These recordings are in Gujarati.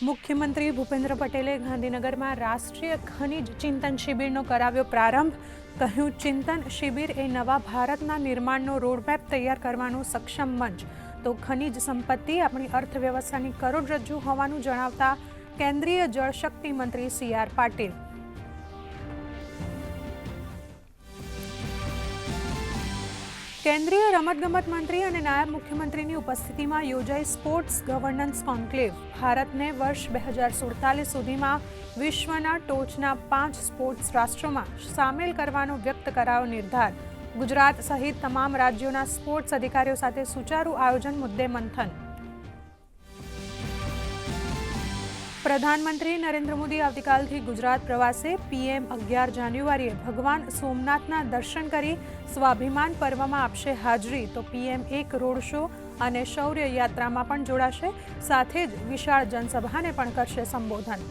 મુખ્યમંત્રી ભૂપેન્દ્ર પટેલે ગાંધીનગરમાં રાષ્ટ્રીય ખનિજ ચિંતન શિબિરનો કરાવ્યો પ્રારંભ. કહ્યું, ચિંતન શિબિર એ નવા ભારતના નિર્માણનો રોડમેપ તૈયાર કરવાનું સક્ષમ મંચ. તો ખનિજ સંપત્તિ આપણી અર્થવ્યવસ્થાની કરોડરજ્જુ હોવાનું જણાવતા કેન્દ્રીય જળશક્તિ મંત્રી CR પાટીલ. કેન્દ્રીય રમતગમત મંત્રી અને નાયબ મુખ્યમંત્રીની ઉપસ્થિતિમાં યોજાઈ સ્પોર્ટ્સ ગવર્નન્સ કોન્ક્લેવ. ભારતને વર્ષ 2047 સુધીમાં વિશ્વના ટોચના 5 સ્પોર્ટ્સ રાષ્ટ્રોમાં સામેલ કરવાનો વ્યક્ત કરાયો નિર્ધાર. ગુજરાત સહિત તમામ રાજ્યોના સ્પોર્ટ્સ અધિકારીઓ સાથે સુચારુ આયોજન મુદ્દે મંથન. પ્રધાનમંત્રી નરેન્દ્ર મોદી આવતીકાલથી ગુજરાત પ્રવાસે. PM 11 જાન્યુઆરીએ ભગવાન સોમનાથના દર્શન કરી સ્વાભિમાન પર્વમાં આપશે હાજરી. તો PM એક રોડ શો અને શૌર્ય યાત્રામાં પણ જોડાશે. સાથે જ વિશાળ જનસભાને પણ કરશે સંબોધન.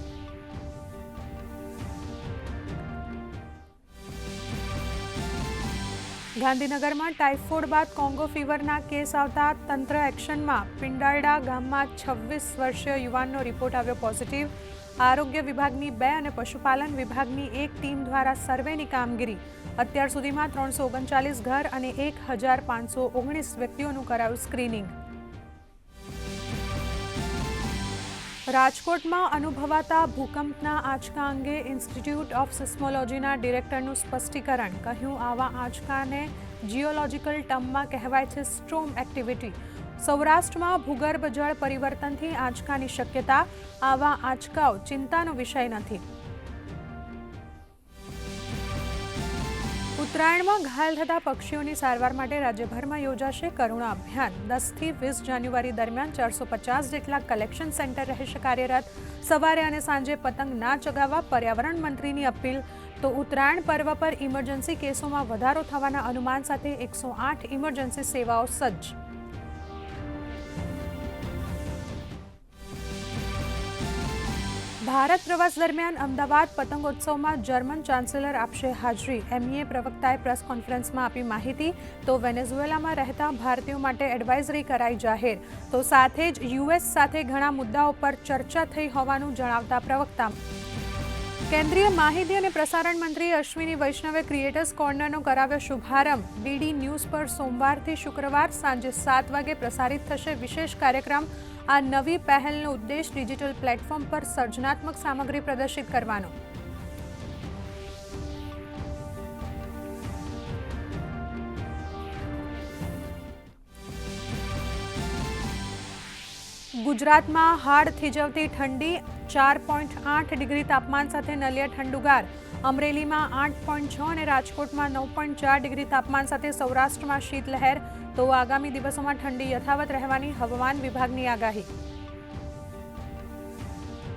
ગાંધીનગરમાં ટાઇફોઇડ બાદ કોંગો ફીવરના કેસ આવતા તંત્ર એક્શનમાં. પિંડારડા ગામમાં 26 વર્ષીય યુવાનનો રિપોર્ટ આવ્યો પોઝિટિવ. આરોગ્ય વિભાગની 2 અને પશુપાલન વિભાગની 1 ટીમ દ્વારા સર્વેની કામગીરી. અત્યાર સુધીમાં 339 ઘર અને 1519 વ્યક્તિઓનું કરાયું સ્ક્રીનિંગ. રાજકોટમાં અનુભવાતા ભૂકંપના આંચકા અંગે ઇન્સ્ટિટ્યૂટ ઓફ સિસ્મોલોજીના ડિરેક્ટરનું સ્પષ્ટીકરણ. કહ્યું, આવા આંચકાને જીઓલોજીકલ ટર્મમાં કહેવાય છે સ્ટ્રોમ એક્ટિવિટી. સૌરાષ્ટ્રમાં ભૂગર્ભ જળ પરિવર્તનથી આંચકાની શક્યતા. આવા આંચકાઓ ચિંતાનો વિષય નથી. ઉત્તરાયણમાં ઘાયલ થતા પક્ષીઓની સારવાર માટે રાજ્યભરમાં યોજાશે કરુણા અભિયાન. 10 થી 20 જાન્યુઆરી દરમિયાન 450 જેટલા કલેક્શન સેન્ટર રહેશે કાર્યરત. સવારે અને સાંજે પતંગ ના ચગાવવા પર્યાવરણ મંત્રીની અપીલ. તો ઉત્તરાયણ પર્વ પર ઇમરજન્સી કેસોમાં વધારો થવાના અનુમાન સાથે 108 ઇમરજન્સી સેવાઓ સજ્જ. ભારત પ્રવાસ દરમિયાન અમદાવાદ પતંગોત્સવમાં જર્મન ચાન્સેલર આપશે હાજરી. MEA પ્રવક્તાએ પ્રેસ કોન્ફરન્સમાં આપી માહિતી. તો વેનેઝુએલામાં રહેતા ભારતીયો માટે એડવાઇઝરી કરાઈ જાહેર. તો સાથે જ US સાથે ઘણા મુદ્દાઓ પર ચર્ચા થઈ હોવાનું જણાવતા પ્રવક્તા. કેન્દ્રીય માહિતી અને પ્રસારણ મંત્રી અશ્વિની વૈષ્ણવે ક્રિએટર્સ કોર્નરનો કરાવ્યો શુભારંભ. DD ન્યૂઝ પર સોમવારથી શુક્રવાર સાંજે 7 વાગે પ્રસારિત થશે વિશેષ કાર્યક્રમ. આ નવી પહેલનો ઉદ્દેશ ડિજિટલ પ્લેટફોર્મ પર સર્જનાત્મક સામગ્રી પ્રદર્શિત કરવાનો. ગુજરાતમાં હાડ થીજવતી ઠંડી. 4.8 ડિગ્રી તાપમાન સાથે નલિયા ઠંડુગાર. અમરેલીમાં 8.6 અને રાજકોટમાં 9.4 ડિગ્રી તાપમાન સાથે સૌરાષ્ટ્રમાં શીતલહેર. તો આગામી દિવસોમાં ઠંડી યથાવત રહેવાની હવામાન વિભાગની આગાહી.